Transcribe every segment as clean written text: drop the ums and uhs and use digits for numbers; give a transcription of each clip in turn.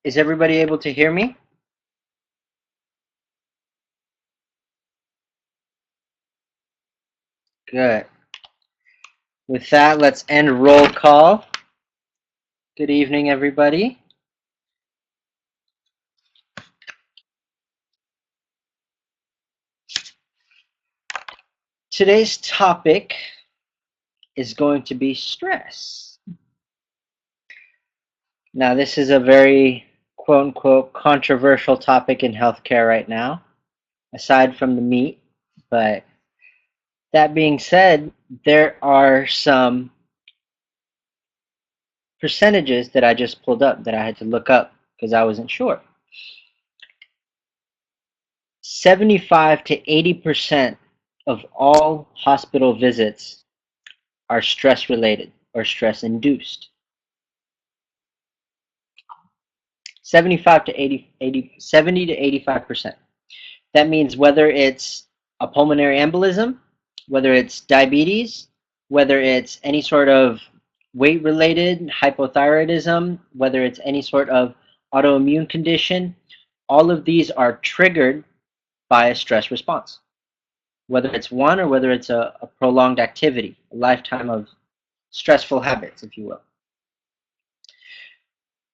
Is everybody able to hear me? Good. With that, let's end roll call. Good evening, everybody. Today's topic is going to be stress. Now, this is a very quote-unquote controversial topic in healthcare right now, aside from the meat. But that being said, there are some percentages that I just pulled up that I had to look up because I wasn't sure. 75 to 80% of all hospital visits are stress related or stress induced. 75 to 70 to 85%. That means whether it's a pulmonary embolism, whether it's diabetes, whether it's any sort of weight related hypothyroidism, whether it's any sort of autoimmune condition, all of these are triggered by a stress response. Whether it's one or whether it's a prolonged activity, a lifetime of stressful habits, if you will.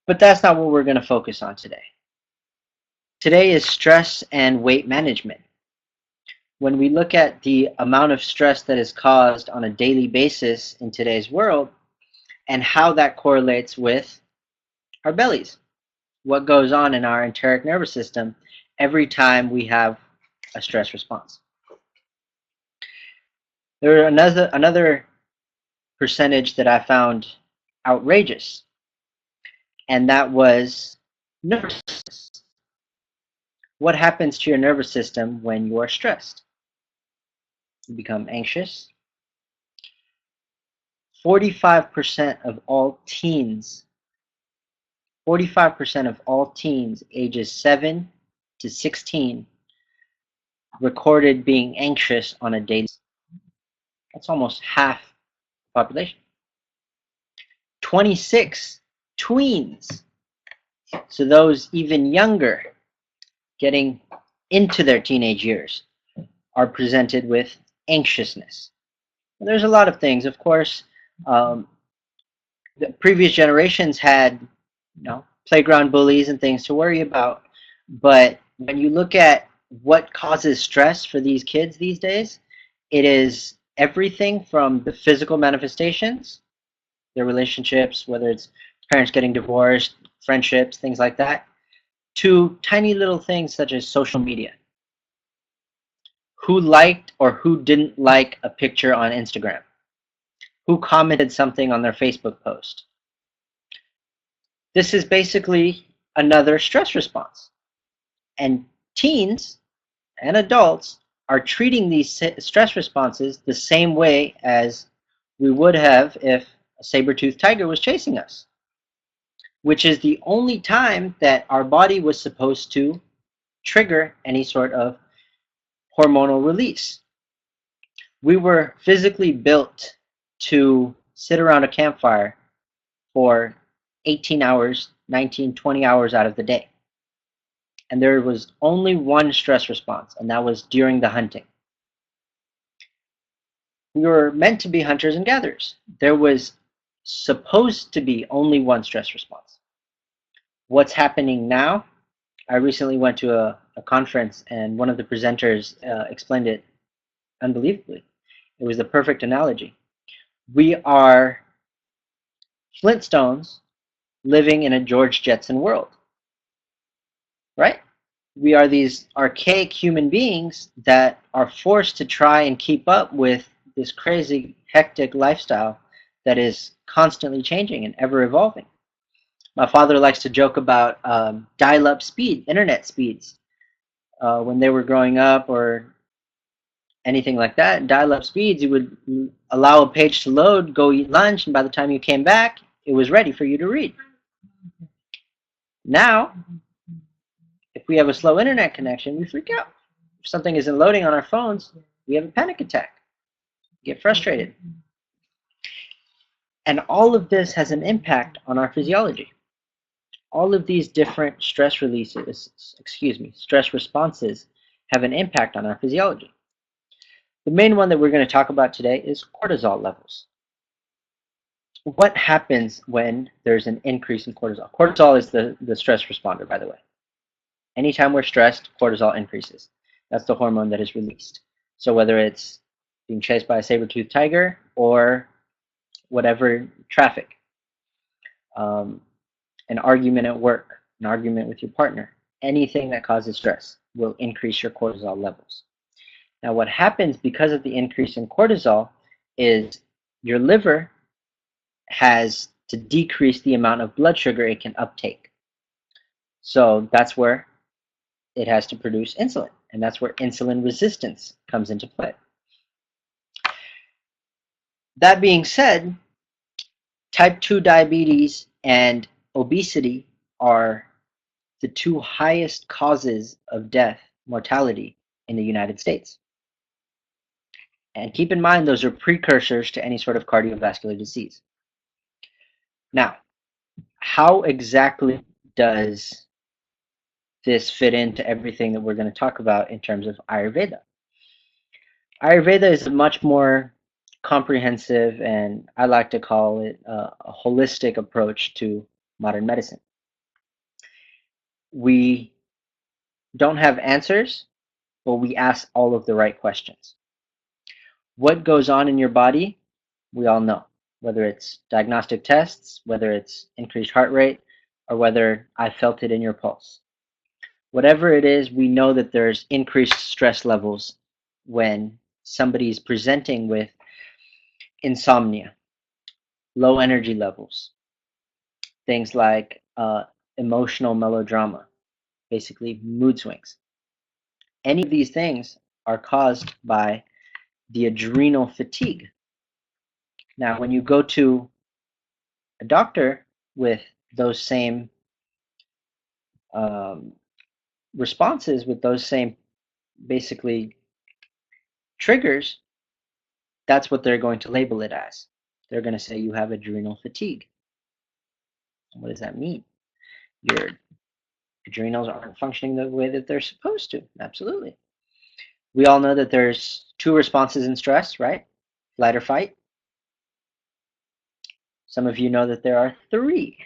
But that's not what we're going to focus on today. Today is stress and weight management. When we look at the amount of stress that is caused on a daily basis in today's world and how that correlates with our bellies, what goes on in our enteric nervous system every time we have a stress response. There are another percentage that I found outrageous, and that was nervous system. What happens to your nervous system when you are stressed? You become anxious. 45% of all teens, 45% of all teens ages 7 to 16 recorded being anxious on a daily basis. That's almost half the population. 26 tweens, so those even younger, getting into their teenage years, are presented with anxiousness. And there's a lot of things, of course. The previous generations had, playground bullies and things to worry about. But when you look at what causes stress for these kids these days, it is everything from the physical manifestations, their relationships, whether it's parents getting divorced, friendships, things like that, to tiny little things such as social media. Who liked or who didn't like a picture on Instagram? Who commented something on their Facebook post? This is basically another stress response. And teens and adults are treating these stress responses the same way as we would have if a saber-toothed tiger was chasing us, which is the only time that our body was supposed to trigger any sort of hormonal release. We were physically built to sit around a campfire for 18 hours, 19, 20 hours out of the day. And there was only one stress response, and that was during the hunting. We were meant to be hunters and gatherers. There was supposed to be only one stress response. What's happening now? I recently went to a conference, and one of the presenters explained it unbelievably. It was the perfect analogy. We are Flintstones living in a George Jetson world, right? We are these archaic human beings that are forced to try and keep up with this crazy, hectic lifestyle that is constantly changing and ever evolving. My father likes to joke about dial-up speed, internet speeds. When they were growing up or anything like that, dial-up speeds, you would allow a page to load, go eat lunch, and by the time you came back, it was ready for you to read. Now, if we have a slow internet connection, we freak out. If something isn't loading on our phones, we have a panic attack, get frustrated. And all of this has an impact on our physiology. all of these different stress responses have an impact on our physiology. The main one that we're going to talk about today is cortisol levels. What happens when there's an increase in cortisol? Cortisol is the stress responder, by the way. Anytime we're stressed, cortisol increases. That's the hormone that is released. So whether it's being chased by a saber-toothed tiger or whatever, traffic, an argument at work, an argument with your partner, anything that causes stress will increase your cortisol levels. Now what happens because of the increase in cortisol is your liver has to decrease the amount of blood sugar it can uptake. So that's where it has to produce insulin, and that's where insulin resistance comes into play. That being said, type 2 diabetes and obesity are the two highest causes of death, mortality in the United States. And keep in mind, those are precursors to any sort of cardiovascular disease. Now, how exactly does this fit into everything that we're going to talk about in terms of Ayurveda? Ayurveda is a much more comprehensive, and I like to call it a holistic approach to modern medicine. We don't have answers, but we ask all of the right questions. What goes on in your body, we all know, whether it's diagnostic tests, whether it's increased heart rate, or whether I felt it in your pulse. Whatever it is, we know that there's increased stress levels when somebody's presenting with insomnia, low energy levels, things like emotional melodrama, basically mood swings. Any of these things are caused by the adrenal fatigue. Now, when you go to a doctor with those same responses, with those same basically triggers, that's what they're going to label it as. They're going to say you have adrenal fatigue. What does that mean? Your adrenals aren't functioning the way that they're supposed to. Absolutely. We all know that there's two responses in stress, right? Flight or fight. Some of you know that there are three: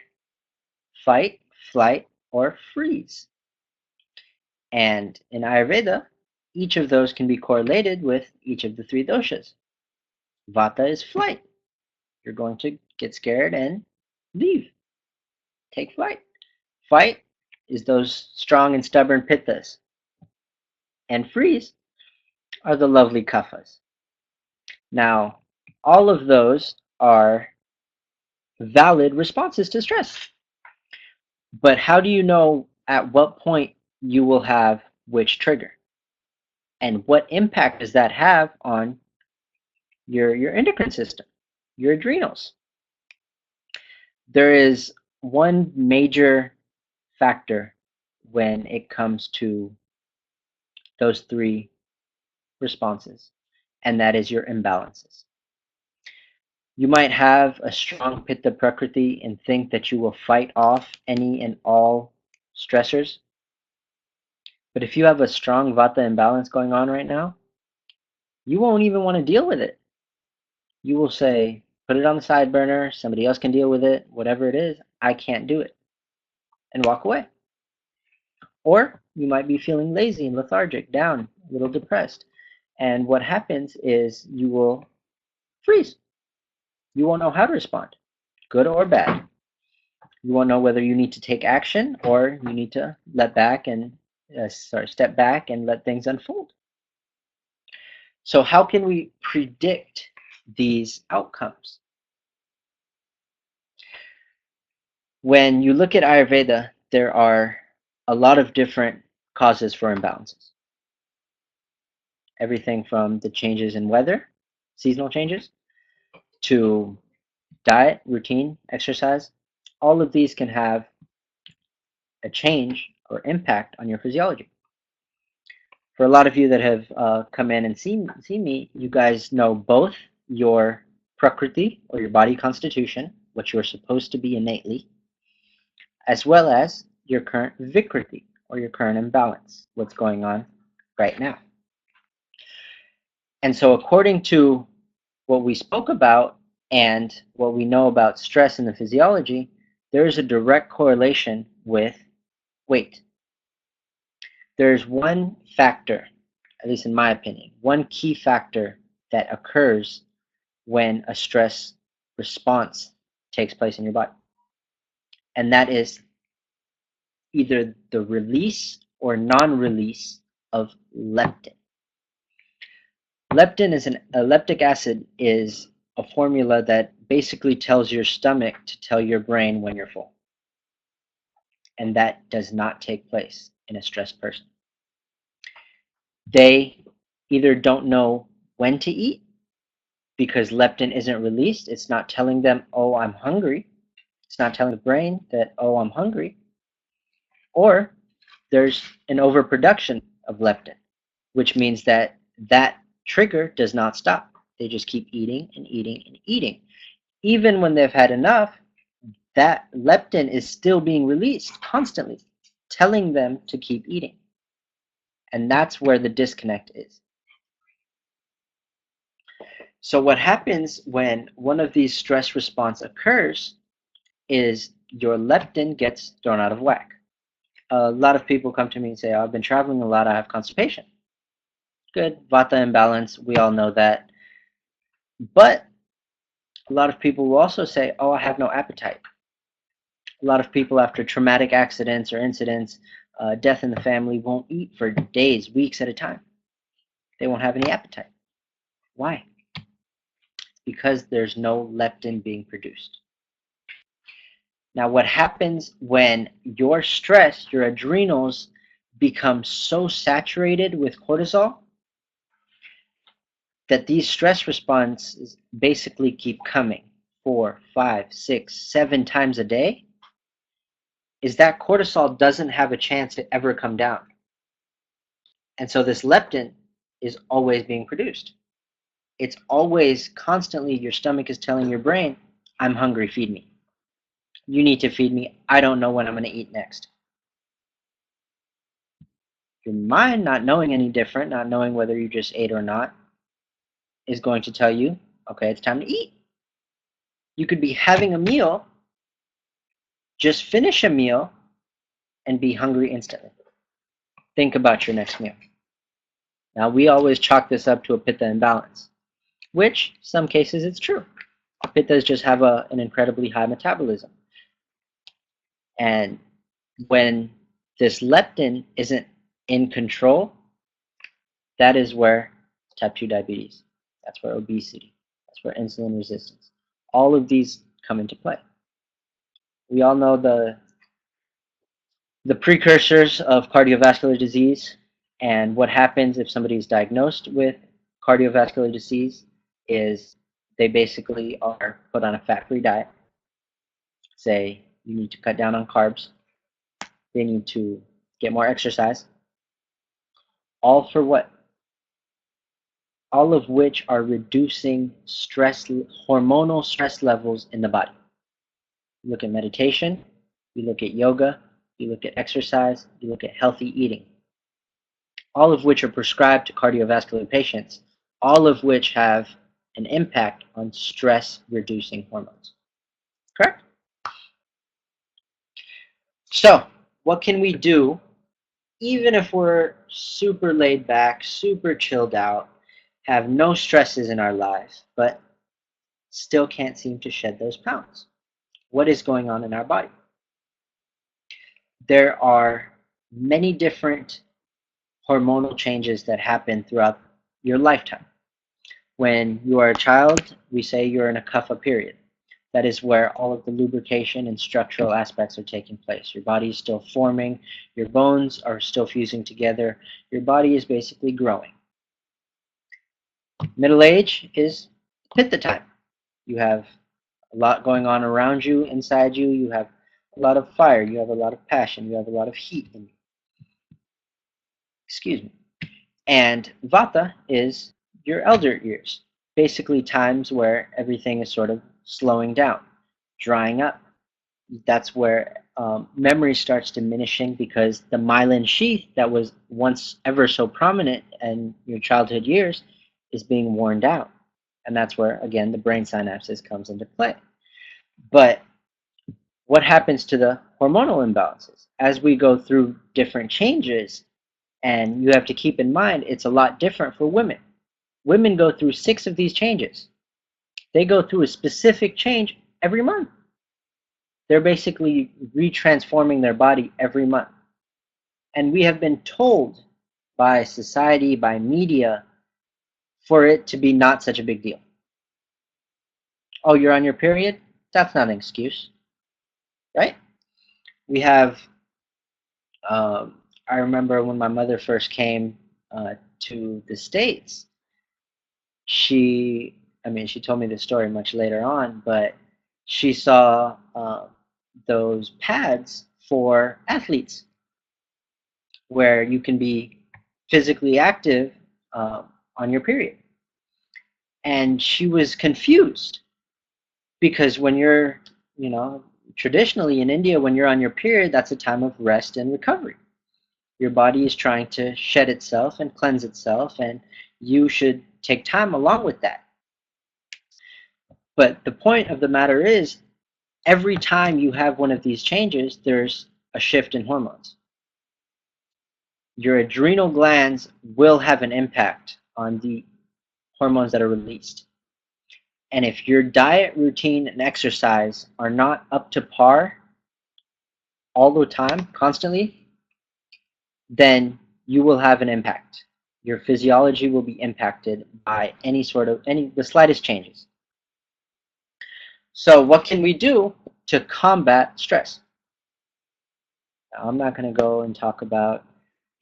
fight, flight, or freeze. And in Ayurveda, each of those can be correlated with each of the three doshas. Vata is flight. You're going to get scared and leave. Take flight. Fight is those strong and stubborn pittas. And freeze are the lovely kaphas. Now, all of those are valid responses to stress. But how do you know at what point you will have which trigger? And what impact does that have on your endocrine system, your adrenals? There is one major factor when it comes to those three responses, and that is your imbalances. You might have a strong pitta prakriti and think that you will fight off any and all stressors. But if you have a strong vata imbalance going on right now, you won't even want to deal with it. You will say, put it on the side burner, somebody else can deal with it, whatever it is, I can't do it, and walk away. Or you might be feeling lazy and lethargic, down, a little depressed. And what happens is you will freeze. You won't know how to respond, good or bad. You won't know whether you need to take action or you need to step back and let things unfold. So how can we predict these outcomes? When you look at Ayurveda, there are a lot of different causes for imbalances. Everything from the changes in weather, seasonal changes, to diet, routine, exercise. All of these can have a change or impact on your physiology. For a lot of you that have come in and seen me, you guys know both your prakriti, or your body constitution, what you're supposed to be innately, as well as your current Vikriti, or your current imbalance, what's going on right now. And so according to what we spoke about and what we know about stress in the physiology, there is a direct correlation with weight. There's one factor, at least in my opinion, one key factor that occurs when a stress response takes place in your body. And that is either the release or non-release of leptin. Leptic acid is a formula that basically tells your stomach to tell your brain when you're full. And that does not take place in a stressed person. They either don't know when to eat because leptin isn't released. It's not telling them, oh, I'm hungry. It's not telling the brain that, oh, I'm hungry. Or there's an overproduction of leptin, which means that that trigger does not stop. They just keep eating and eating and eating. Even when they've had enough, that leptin is still being released constantly, telling them to keep eating. And that's where the disconnect is. So what happens when one of these stress response occurs is your leptin gets thrown out of whack. A lot of people come to me and say, oh, I've been traveling a lot, I have constipation. Good, Vata imbalance, we all know that. But a lot of people will also say, oh, I have no appetite. A lot of people after traumatic accidents or incidents, death in the family, won't eat for days, weeks at a time. They won't have any appetite. Why? Because there's no leptin being produced. Now, what happens when you're stressed, your adrenals become so saturated with cortisol that these stress responses basically keep coming 4, 5, 6, 7 times a day, is that cortisol doesn't have a chance to ever come down. And so this leptin is always being produced. It's always constantly, your stomach is telling your brain, I'm hungry, feed me. You need to feed me. I don't know when I'm going to eat next. Your mind, not knowing any different, not knowing whether you just ate or not, is going to tell you, okay, it's time to eat. You could be having a meal, just finish a meal, and be hungry instantly. Think about your next meal. Now, we always chalk this up to a pitta imbalance, which some cases it's true. Pittas just have an incredibly high metabolism. And when this leptin isn't in control, that is where type 2 diabetes, that's where obesity, that's where insulin resistance, all of these come into play. We all know the precursors of cardiovascular disease, and what happens if somebody is diagnosed with cardiovascular disease is they basically are put on a fat-free diet. Say you need to cut down on carbs, they need to get more exercise, all for what? All of which are reducing hormonal stress levels in the body. You look at meditation, you look at yoga, you look at exercise, you look at healthy eating, all of which are prescribed to cardiovascular patients, all of which have an impact on stress-reducing hormones. Correct? So, what can we do even if we're super laid back, super chilled out, have no stresses in our lives, but still can't seem to shed those pounds? What is going on in our body? There are many different hormonal changes that happen throughout your lifetime. When you are a child, we say you're in a kapha period. That is where all of the lubrication and structural aspects are taking place. Your body is still forming, your bones are still fusing together, your body is basically growing. Middle age is pitta time. You have a lot going on around you, inside you, you have a lot of fire, you have a lot of passion, you have a lot of heat in you. Excuse me. And vata is your elder years, basically times where everything is sort of slowing down, drying up. That's where memory starts diminishing because the myelin sheath that was once ever so prominent in your childhood years is being worn down. And that's where, again, the brain synapses comes into play. But what happens to the hormonal imbalances? As we go through different changes, and you have to keep in mind, it's a lot different for women. Women go through 6 of these changes. They go through a specific change every month. They're basically retransforming their body every month. And we have been told by society, by media, for it to be not such a big deal. Oh, you're on your period? That's not an excuse, right? We have, I remember when my mother first came to the States, she told me this story much later on, but she saw those pads for athletes where you can be physically active on your period. And she was confused because when you're, traditionally in India, when you're on your period, that's a time of rest and recovery. Your body is trying to shed itself and cleanse itself, and you should take time along with that. But the point of the matter is, every time you have one of these changes, there's a shift in hormones. Your adrenal glands will have an impact on the hormones that are released. And if your diet routine and exercise are not up to par all the time, constantly, then you will have an impact. Your physiology will be impacted by the slightest changes. So what can we do to combat stress? Now, I'm not going to go and talk about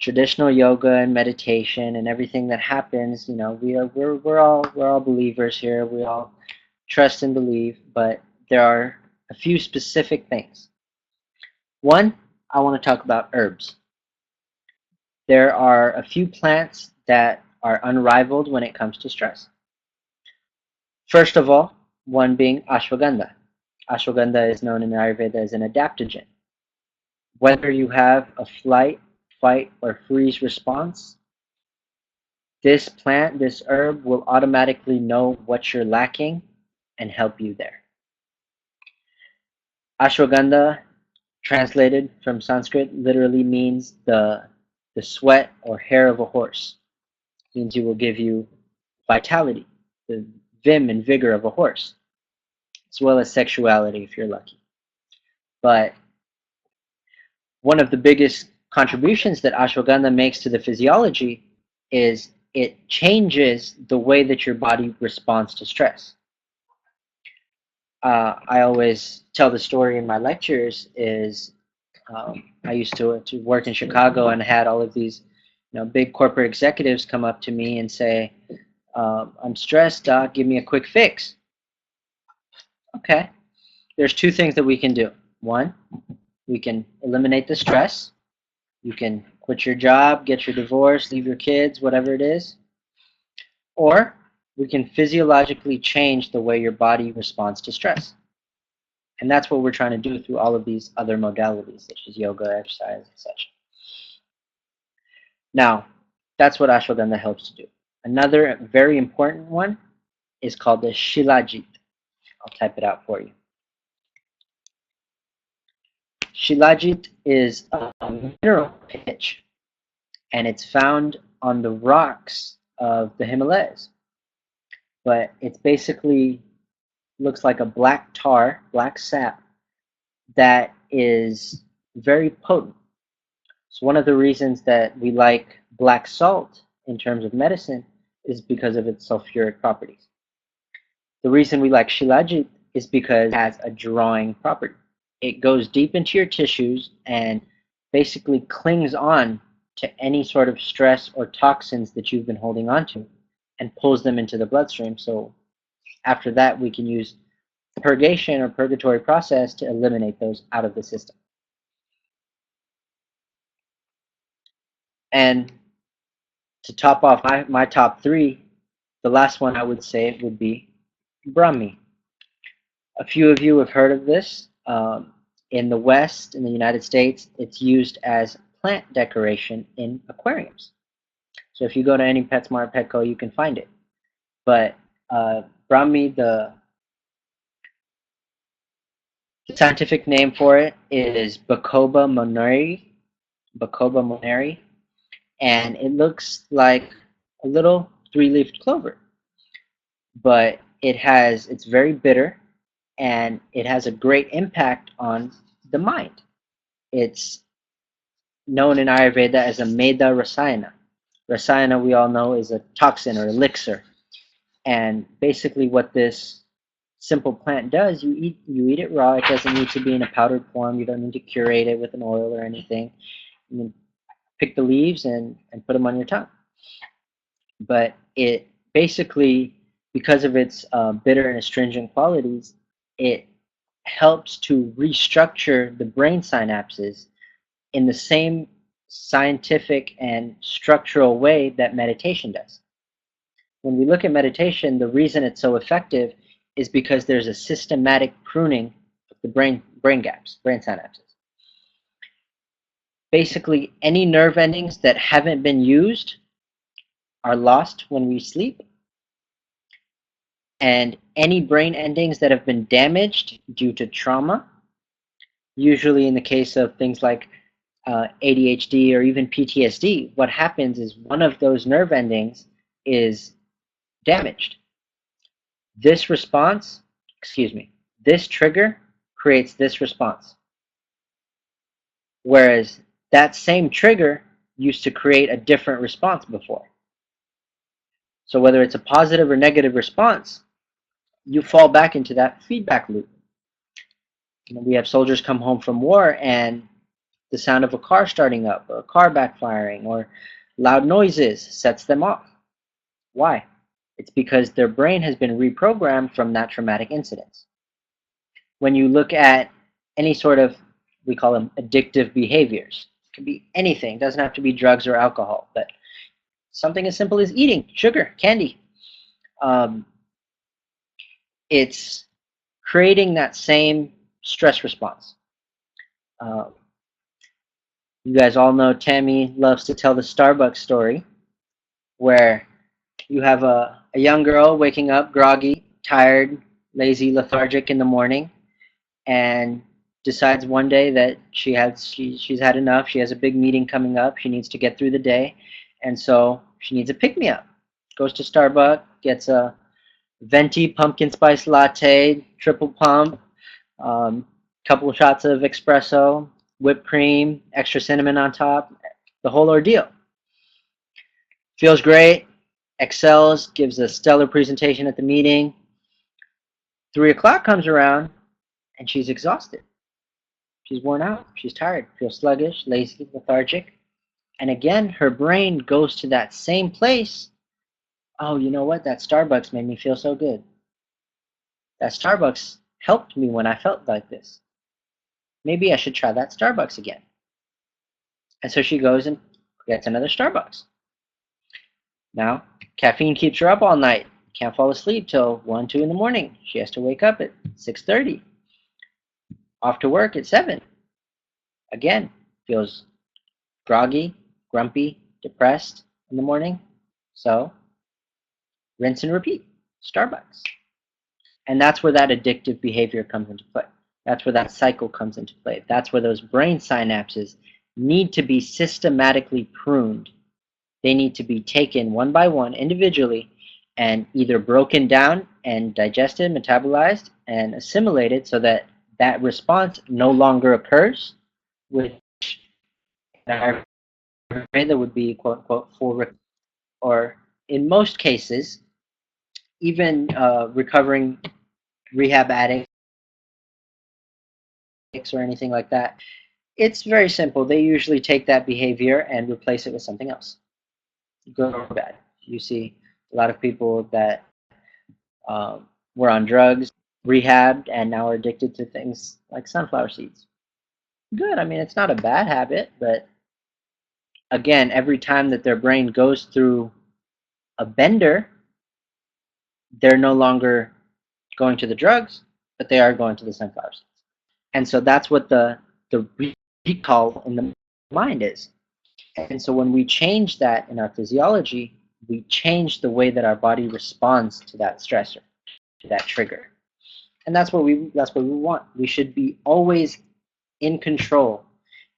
traditional yoga and meditation and everything that happens. We're all believers here. We all trust and believe, but there are a few specific things. One, I want to talk about herbs. There are a few plants that are unrivaled when it comes to stress. First of all, one being ashwagandha. Ashwagandha is known in Ayurveda as an adaptogen. Whether you have a flight, fight, or freeze response, this plant, this herb, will automatically know what you're lacking and help you there. Ashwagandha, translated from Sanskrit, literally means the sweat or hair of a horse. It means it will give you vitality, the vim and vigor of a horse, as well as sexuality if you're lucky. But one of the biggest contributions that ashwagandha makes to the physiology is it changes the way that your body responds to stress. I always tell the story in my lectures is I used to work in Chicago and had all of these big corporate executives come up to me and say, I'm stressed, doc, give me a quick fix. Okay, there's 2 things that we can do. One, we can eliminate the stress. You can quit your job, get your divorce, leave your kids, whatever it is. Or we can physiologically change the way your body responds to stress. And that's what we're trying to do through all of these other modalities, such as yoga, exercise, and such. Now, that's what ashwagandha helps to do. Another very important one is called the shilajit. I'll type it out for you. Shilajit is a mineral pitch, and it's found on the rocks of the Himalayas. But it's basically looks like a black tar, black sap, that is very potent. So one of the reasons that we like black salt in terms of medicine is because of its sulfuric properties. The reason we like shilajit is because it has a drawing property. It goes deep into your tissues and basically clings on to any sort of stress or toxins that you've been holding on to and pulls them into the bloodstream. So after that, we can use purgation or purgatory process to eliminate those out of the system. And to top off my top 3, the last one I would say would be Brahmi. A few of you have heard of this. In the West, in the United States, it's used as plant decoration in aquariums. So if you go to any PetSmart, Petco, you can find it. But Brahmi, the scientific name for it is Bukoba moneri, and it looks like a little three-leafed clover. But it's very bitter, and it has a great impact on the mind. It's known in Ayurveda as a Meda Rasayana. Rasayana, we all know, is a toxin or elixir. And basically what this simple plant does, you eat it raw. It doesn't need to be in a powdered form. You don't need to curate it with an oil or anything. You can pick the leaves and put them on your tongue. But it basically, because of its bitter and astringent qualities, it helps to restructure the brain synapses in the same scientific and structural way that meditation does. When we look at meditation, the reason it's so effective is because there's a systematic pruning of the brain gaps, brain synapses. Basically, any nerve endings that haven't been used are lost when we sleep, and any brain endings that have been damaged due to trauma, usually in the case of things like ADHD or even PTSD, what happens is one of those nerve endings is damaged. This trigger creates this response. Whereas that same trigger used to create a different response before. So whether it's a positive or negative response, you fall back into that feedback loop. We have soldiers come home from war and the sound of a car starting up or a car backfiring or loud noises sets them off. Why? It's because their brain has been reprogrammed from that traumatic incidents. When you look at any sort of, we call them addictive behaviors, it can be anything, it doesn't have to be drugs or alcohol, but something as simple as eating sugar, candy. It's creating that same stress response. You guys all know Tammy loves to tell the Starbucks story where you have a young girl waking up groggy, tired, lazy, lethargic in the morning, and decides one day that she's had enough. She has a big meeting coming up. She needs to get through the day, and so she needs a pick-me-up. Goes to Starbucks, gets a venti pumpkin spice latte, triple pump, couple of shots of espresso, whipped cream, extra cinnamon on top, the whole ordeal. Feels great, excels, gives a stellar presentation at the meeting. 3 o'clock comes around and she's exhausted. She's worn out, she's tired, feels sluggish, lazy, lethargic. And again, her brain goes to that same place. Oh, you know what? That Starbucks made me feel so good. That Starbucks helped me when I felt like this. Maybe I should try that Starbucks again. And so she goes and gets another Starbucks. Now, caffeine keeps her up all night. Can't fall asleep till 1, 2 in the morning. She has to wake up at 6:30. Off to work at 7. Again, feels groggy, grumpy, depressed in the morning. So, rinse and repeat. Starbucks. And that's where that addictive behavior comes into play. That's where that cycle comes into play. That's where those brain synapses need to be systematically pruned. They need to be taken one by one individually and either broken down and digested, metabolized, and assimilated so that that response no longer occurs, which in our Ayurveda would be quote unquote full recovery. Or in most cases, even recovering rehab addicts or anything like that, it's very simple. They usually take that behavior and replace it with something else, good or bad. You see a lot of people that were on drugs, rehabbed, and now are addicted to things like sunflower seeds. Good. I mean, it's not a bad habit, but again, every time that their brain goes through a bender, they're no longer going to the drugs, but they are going to the sunflower seeds. And so that's what the recall in the mind is. And so when we change that in our physiology, we change the way that our body responds to that stressor, to that trigger. And that's what we want. We should be always in control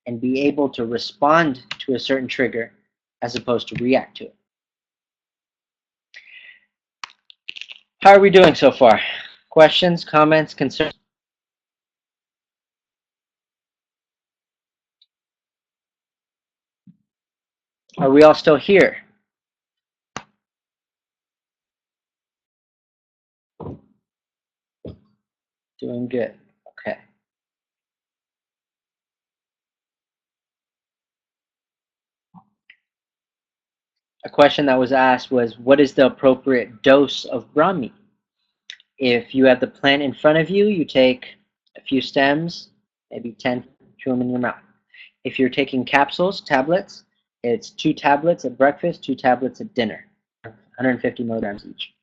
and be able to respond to a certain trigger as opposed to react to it. How are we doing so far? Questions, comments, concerns? Are we all still here? Doing good. Okay. A question that was asked was, what is the appropriate dose of Brahmi? If you have the plant in front of you, you take a few stems, maybe 10, chew them in your mouth. If you're taking capsules, tablets, it's 2 tablets at breakfast, 2 tablets at dinner, 150 milligrams each.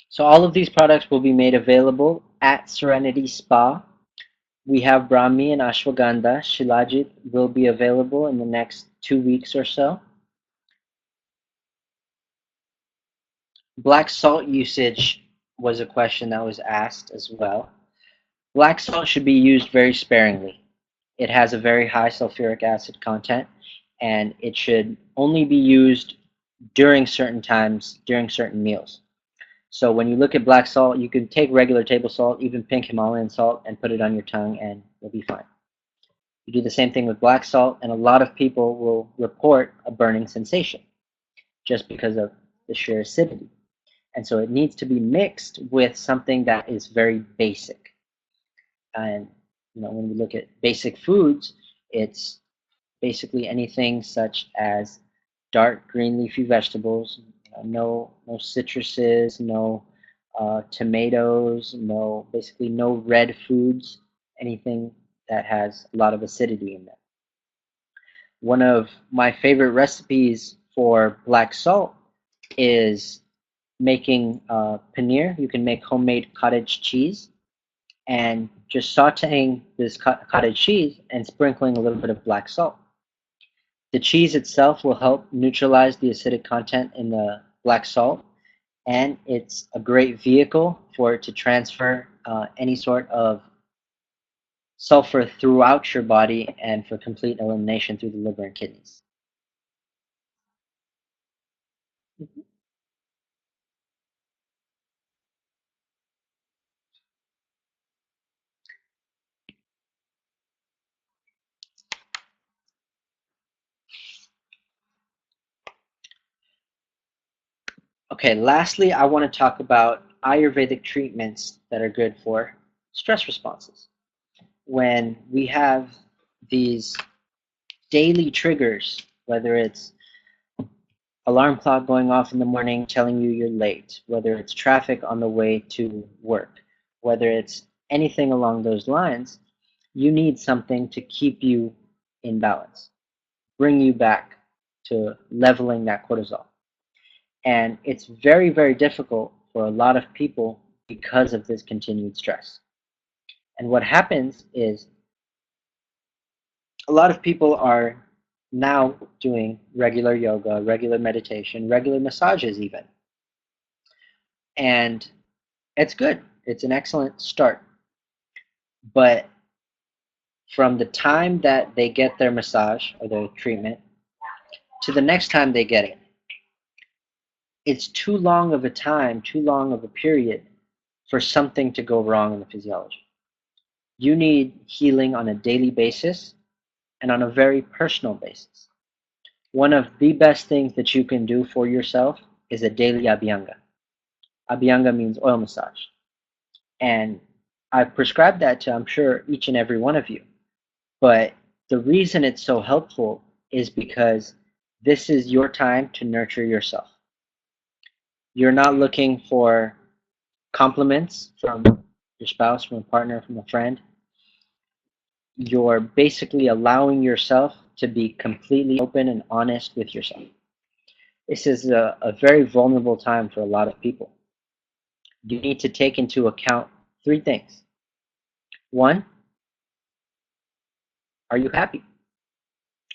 So all of these products will be made available at Serenity Spa. We have Brahmi and Ashwagandha. Shilajit will be available in the next 2 weeks or so. Black salt usage was a question that was asked as well. Black salt should be used very sparingly. It has a very high sulfuric acid content, and it should only be used during certain times, during certain meals. So when you look at black salt, you can take regular table salt, even pink Himalayan salt, and put it on your tongue, and you'll be fine. You do the same thing with black salt, and a lot of people will report a burning sensation just because of the sheer acidity. And so it needs to be mixed with something that is very basic. And when we look at basic foods, it's basically anything such as dark green leafy vegetables, no citruses, no tomatoes, basically no red foods, anything that has a lot of acidity in them. One of my favorite recipes for black salt is making paneer. You can make homemade cottage cheese, and just sauteing this cottage cheese and sprinkling a little bit of black salt. The cheese itself will help neutralize the acidic content in the black salt, and it's a great vehicle for it to transfer any sort of sulfur throughout your body and for complete elimination through the liver and kidneys. Okay, lastly, I want to talk about Ayurvedic treatments that are good for stress responses. When we have these daily triggers, whether it's alarm clock going off in the morning telling you you're late, whether it's traffic on the way to work, whether it's anything along those lines, you need something to keep you in balance, bring you back to leveling that cortisol. And it's very, very difficult for a lot of people because of this continued stress. And what happens is a lot of people are now doing regular yoga, regular meditation, regular massages even. And it's good. It's an excellent start. But from the time that they get their massage or their treatment to the next time they get it, it's too long of a time, too long of a period for something to go wrong in the physiology. You need healing on a daily basis and on a very personal basis. one of the best things that you can do for yourself is a daily abhyanga. Abhyanga means oil massage. And I've prescribed that to, I'm sure, each and every one of you. But the reason it's so helpful is because this is your time to nurture yourself. You're not looking for compliments from your spouse, from a partner, from a friend. You're basically allowing yourself to be completely open and honest with yourself. This is a very vulnerable time for a lot of people. You need to take into account three things. One, are you happy?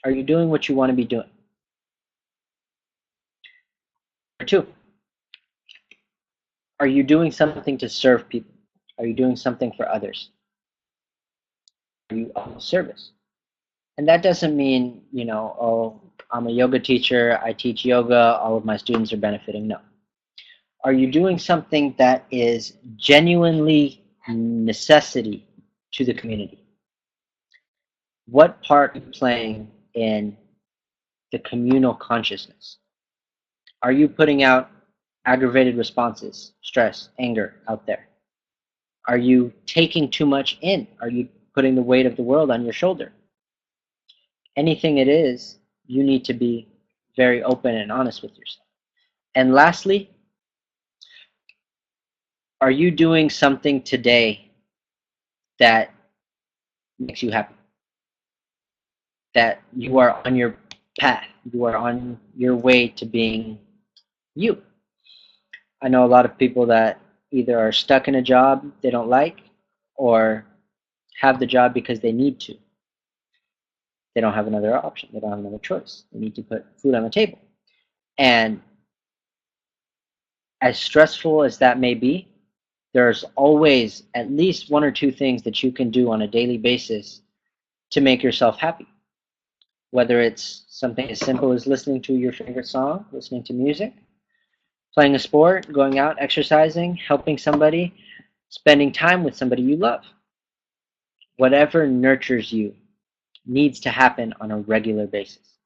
Are you doing what you want to be doing? Number two, are you doing something to serve people? Are you doing something for others? Are you of service? And that doesn't mean, oh, I'm a yoga teacher, I teach yoga, all of my students are benefiting. No. Are you doing something that is genuinely necessity to the community? What part are you playing in the communal consciousness? Are you putting out aggravated responses, stress, anger out there? Are you taking too much in? Are you putting the weight of the world on your shoulder? Anything it is, you need to be very open and honest with yourself. And lastly, are you doing something today that makes you happy? That you are on your path, you are on your way to being you. I know a lot of people that either are stuck in a job they don't like or have the job because they need to. They don't have another option. They don't have another choice. They need to put food on the table. And as stressful as that may be, there's always at least one or two things that you can do on a daily basis to make yourself happy. Whether it's something as simple as listening to your favorite song, listening to music, playing a sport, going out, exercising, helping somebody, spending time with somebody you love. Whatever nurtures you needs to happen on a regular basis.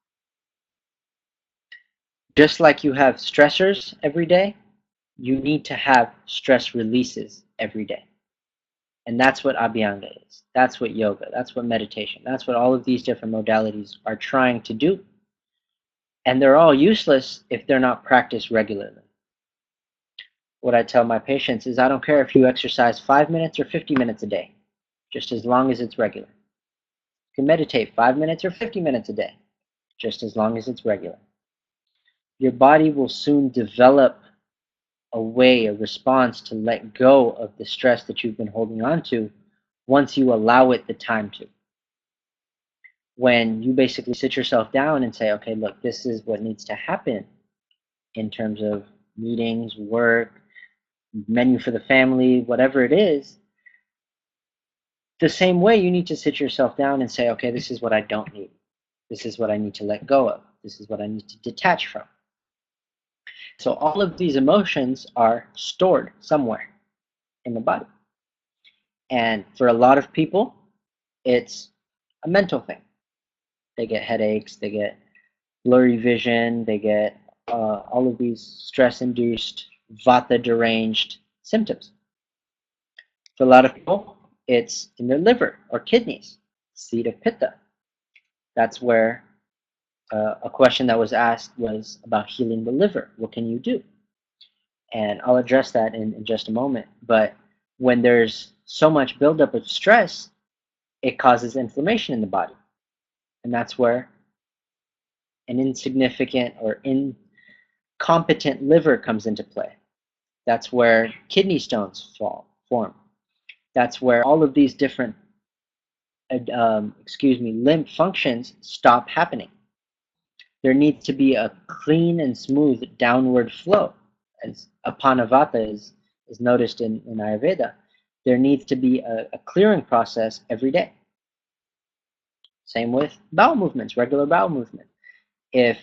Just like you have stressors every day, you need to have stress releases every day. And that's what abhyanga is. That's what yoga, that's what meditation, that's what all of these different modalities are trying to do. And they're all useless if they're not practiced regularly. What I tell my patients is I don't care if you exercise 5 minutes or 50 minutes a day, just as long as it's regular. You can meditate 5 minutes or 50 minutes a day, just as long as it's regular. Your body will soon develop a response to let go of the stress that you've been holding on to once you allow it the time to. When you basically sit yourself down and say, okay, look, this is what needs to happen in terms of meetings, work, menu for the family, whatever it is, the same way you need to sit yourself down and say, okay, this is what I don't need. This is what I need to let go of. This is what I need to detach from. So all of these emotions are stored somewhere in the body. And for a lot of people, it's a mental thing. They get headaches, they get blurry vision, they get all of these stress-induced, vata-deranged symptoms. For a lot of people, it's in their liver or kidneys, seat of pitta. That's where a question that was asked was about healing the liver. What can you do? And I'll address that in just a moment. But when there's so much buildup of stress, it causes inflammation in the body. And that's where an insignificant or incompetent liver comes into play. That's where kidney stones form. That's where all of these different lymph functions stop happening. There needs to be a clean and smooth downward flow. As Apanavata is noticed in Ayurveda, there needs to be a clearing process every day. Same with bowel movements, regular bowel movement. If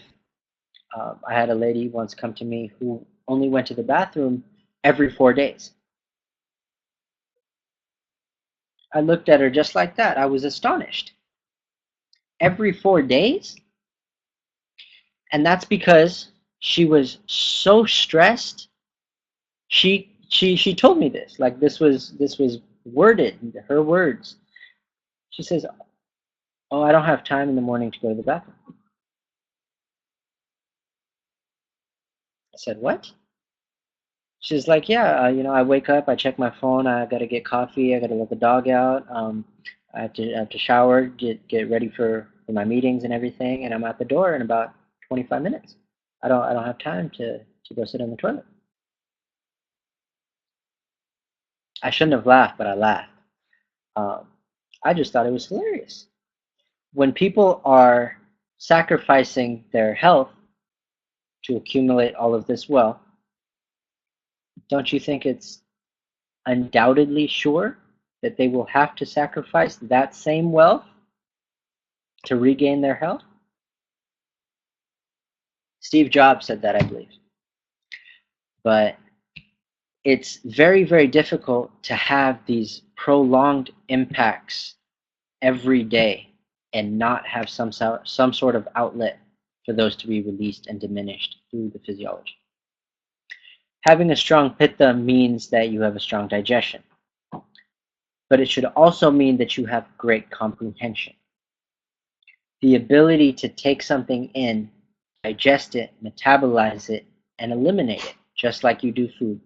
I had a lady once come to me who only went to the bathroom every 4 days. I looked at her just like that. I was astonished. Every 4 days? And that's because she was so stressed. She told me this. Like this was worded, her words. She says, "Oh, I don't have time in the morning to go to the bathroom." I said, "What?" She's like, "Yeah, I wake up, I check my phone, I gotta get coffee, I gotta let the dog out, I have to shower, get ready for my meetings and everything, and I'm at the door in about 25 minutes. I don't have time to go sit on the toilet." I shouldn't have laughed, but I laughed. Um, I just thought it was hilarious. When people are sacrificing their health to accumulate all of this wealth, don't you think it's undoubtedly sure that they will have to sacrifice that same wealth to regain their health? Steve Jobs said that, I believe. But it's very, very difficult to have these prolonged impacts every day and not have some sort of outlet for those to be released and diminished through the physiology. Having a strong pitta means that you have a strong digestion, but it should also mean that you have great comprehension. The ability to take something in, digest it, metabolize it, and eliminate it, just like you do food.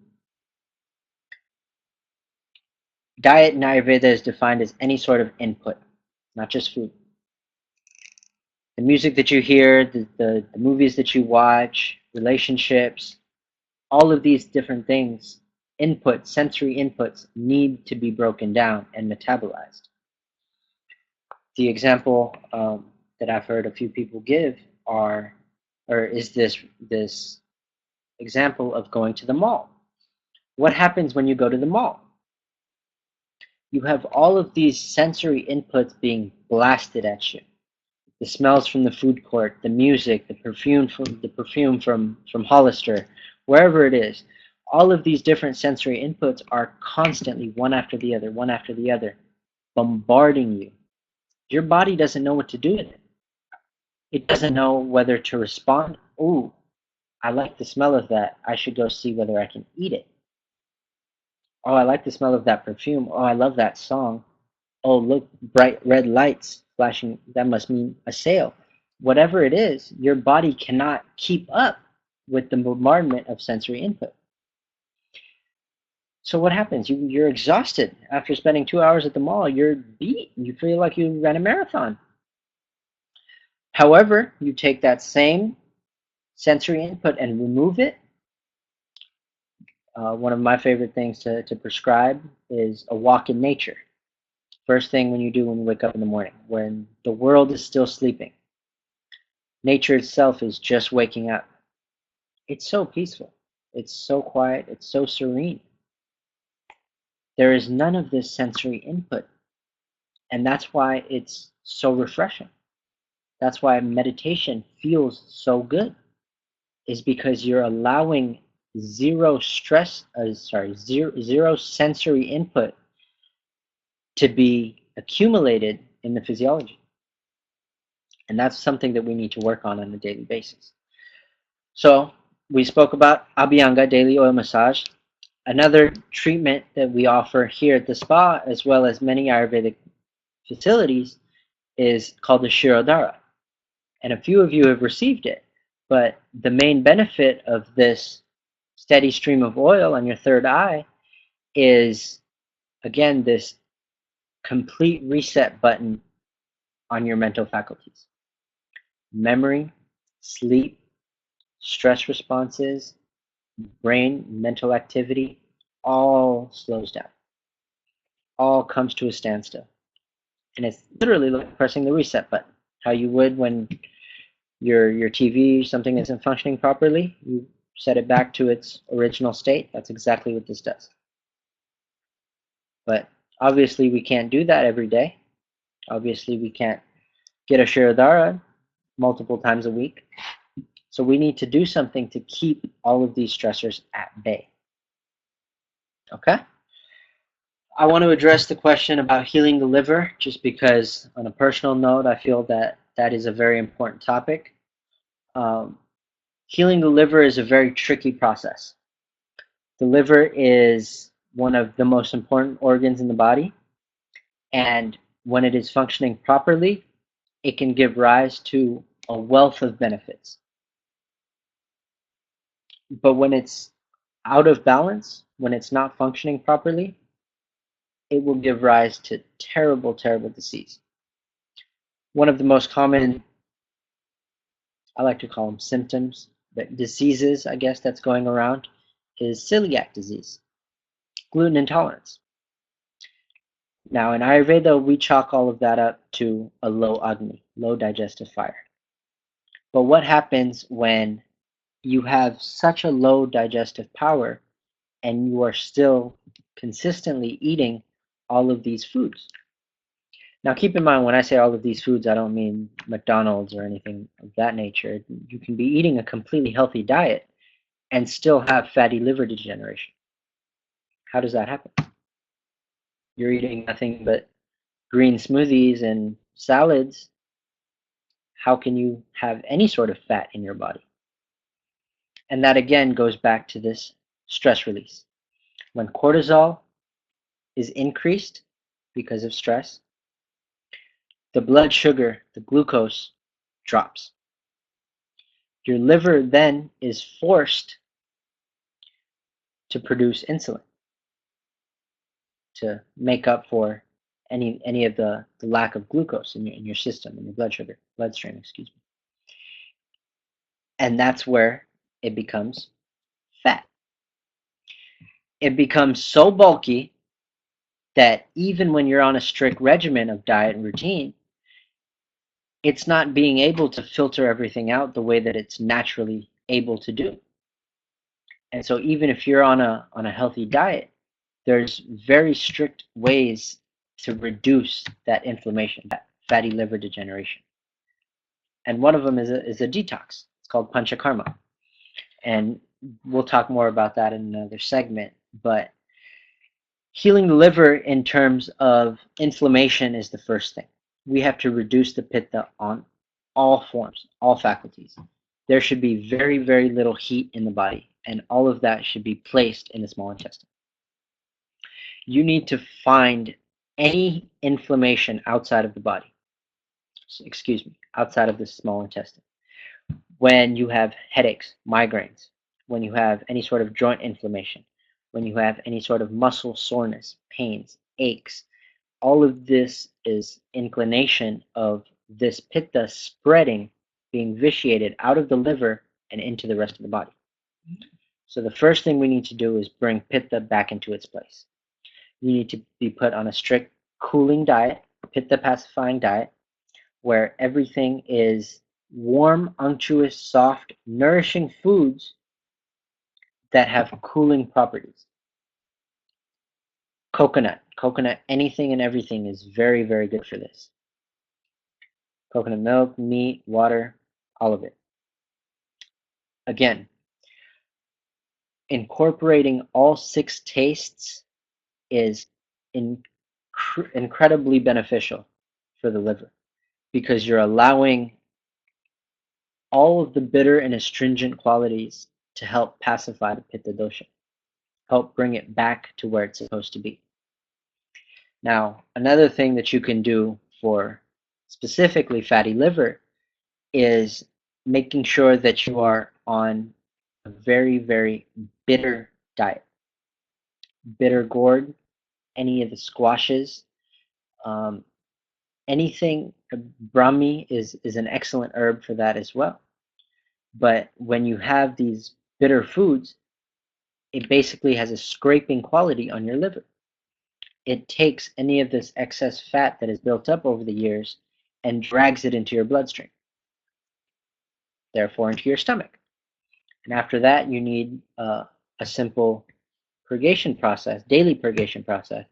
Diet in Ayurveda is defined as any sort of input, not just food. The music that you hear, the movies that you watch, relationships, all of these different things, sensory inputs, need to be broken down and metabolized. The example that I've heard a few people give is this example of going to the mall. What happens when you go to the mall? You have all of these sensory inputs being blasted at you. The smells from the food court, the music, the perfume from Hollister, wherever it is. All of these different sensory inputs are constantly one after the other, bombarding you. Your body doesn't know what to do with it. It doesn't know whether to respond. Ooh, I like the smell of that. I should go see whether I can eat it. Oh, I like the smell of that perfume. Oh, I love that song. Oh, look, bright red lights flashing. That must mean a sale. Whatever it is, your body cannot keep up with the bombardment of sensory input. So what happens? You're exhausted after spending 2 hours at the mall. You're beat. You feel like you ran a marathon. However, you take that same sensory input and remove it. One of my favorite things to prescribe is a walk in nature. First thing when you wake up in the morning, when the world is still sleeping. Nature itself is just waking up. It's so peaceful. It's so quiet. It's so serene. There is none of this sensory input. And that's why it's so refreshing. That's why meditation feels so good, is because you're allowing zero sensory input to be accumulated in the physiology. And that's something that we need to work on a daily basis. So we spoke about Abhyanga, daily oil massage. Another treatment that we offer here at the spa, as well as many Ayurvedic facilities, is called the Shirodhara. And a few of you have received it. But the main benefit of this steady stream of oil on your third eye is, again, this complete reset button on your mental faculties. Memory, sleep, stress responses, brain, mental activity, all slows down. All comes to a standstill. And it's literally like pressing the reset button. How you would when your TV, something isn't functioning properly, you set it back to its original state. That's exactly what this does. But obviously we can't do that every day. Obviously we can't get a Shirodhara multiple times a week. So we need to do something to keep all of these stressors at bay. Okay? I want to address the question about healing the liver, just because on a personal note, I feel that that is a very important topic. Healing the liver is a very tricky process. The liver is one of the most important organs in the body, and when it is functioning properly, it can give rise to a wealth of benefits. But when it's out of balance, when it's not functioning properly, it will give rise to terrible, terrible disease. One of the most common, I like to call them symptoms, but diseases, I guess, that's going around is celiac disease, gluten intolerance. Now, in Ayurveda, we chalk all of that up to a low Agni, low digestive fire. But what happens when you have such a low digestive power and you are still consistently eating all of these foods? Now, keep in mind, when I say all of these foods, I don't mean McDonald's or anything of that nature. You can be eating a completely healthy diet and still have fatty liver degeneration. How does that happen? You're eating nothing but green smoothies and salads. How can you have any sort of fat in your body? And that again goes back to this stress release. When cortisol is increased because of stress, the blood sugar, the glucose, drops. Your liver then is forced to produce insulin to make up for any of the lack of glucose in your system, in your bloodstream, excuse me. And that's where it becomes fat. It becomes so bulky that even when you're on a strict regimen of diet and routine, it's not being able to filter everything out the way that it's naturally able to do. And so even if you're on a healthy diet, there's very strict ways to reduce that inflammation, that fatty liver degeneration. And one of them is a detox. It's called panchakarma. And we'll talk more about that in another segment. But healing the liver in terms of inflammation is the first thing. We have to reduce the pitta on all forms, all faculties. There should be very, very little heat in the body, and all of that should be placed in the small intestine. You need to find any inflammation outside of the body, outside of the small intestine. When you have headaches, migraines, when you have any sort of joint inflammation, when you have any sort of muscle soreness, pains, aches, all of this is inclination of this pitta spreading, being vitiated out of the liver and into the rest of the body. So the first thing we need to do is bring pitta back into its place. You need to be put on a strict cooling diet, pitta pacifying diet, where everything is warm, unctuous, soft, nourishing foods that have cooling properties. Coconut, anything and everything is very, very good for this. Coconut milk, meat, water, all of it. Again, incorporating all 6 tastes is incredibly beneficial for the liver because you're allowing all of the bitter and astringent qualities to help pacify the pitta dosha, help bring it back to where it's supposed to be. Now, another thing that you can do for specifically fatty liver is making sure that you are on a very, very bitter diet. Bitter gourd, any of the squashes, anything, Brahmi is an excellent herb for that as well. But when you have these bitter foods, it basically has a scraping quality on your liver. It takes any of this excess fat that is built up over the years and drags it into your bloodstream, therefore into your stomach. And after that, you need a simple purgation process, daily purgation process,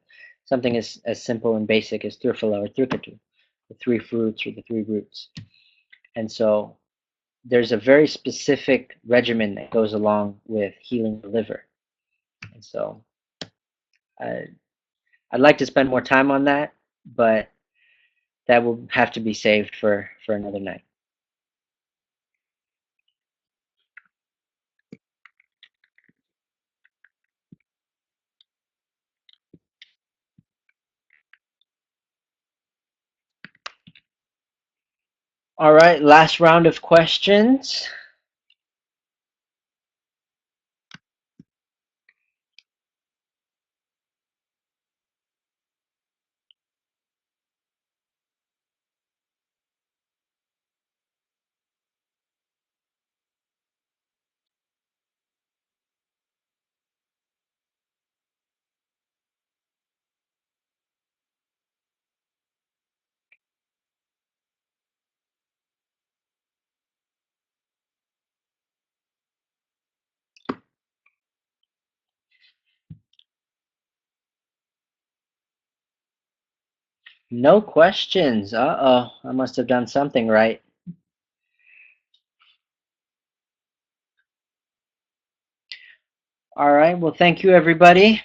something as simple and basic as Trifala or Trikatu, the 3 fruits or the 3 roots. And so there's a very specific regimen that goes along with healing the liver. And so I'd like to spend more time on that, but that will have to be saved for another night. All right, last round of questions. No questions. Uh-oh, I must have done something right. All right, well, thank you, everybody.